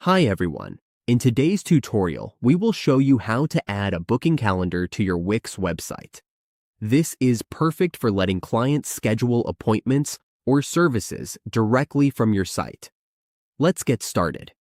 Hi everyone. In today's tutorial, we will show you how to add a booking calendar to your Wix website. This is perfect for letting clients schedule appointments or services directly from your site. Let's get started.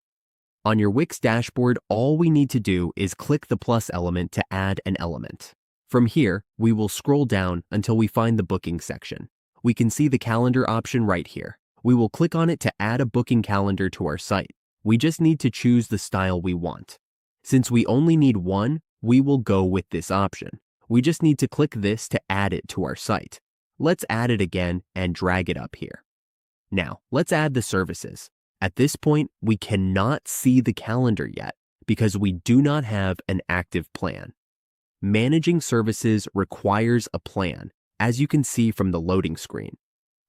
On your Wix dashboard, all we need to do is click the plus element to add an element. From here, we will scroll down until we find the booking section. We can see the calendar option right here. We will click on it to add a booking calendar to our site. We just need to choose the style we want. Since we only need one, we will go with this option. We just need to click this to add it to our site. Let's add it again and drag it up here. Now, let's add the services. At this point, we cannot see the calendar yet because we do not have an active plan. Managing services requires a plan, as you can see from the loading screen.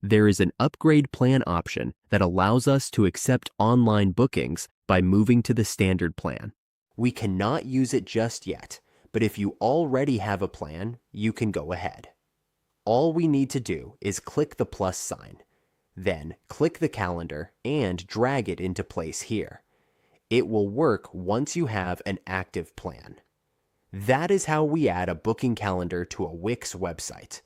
There is an upgrade plan option that allows us to accept online bookings by moving to the standard plan. We cannot use it just yet, but if you already have a plan, you can go ahead. All we need to do is click the plus sign. Then click the calendar and drag it into place here. It will work once you have an active plan. That is how we add a booking calendar to a Wix website.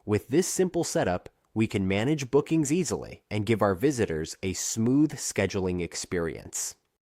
With this simple setup, we can manage bookings easily and give our visitors a smooth scheduling experience.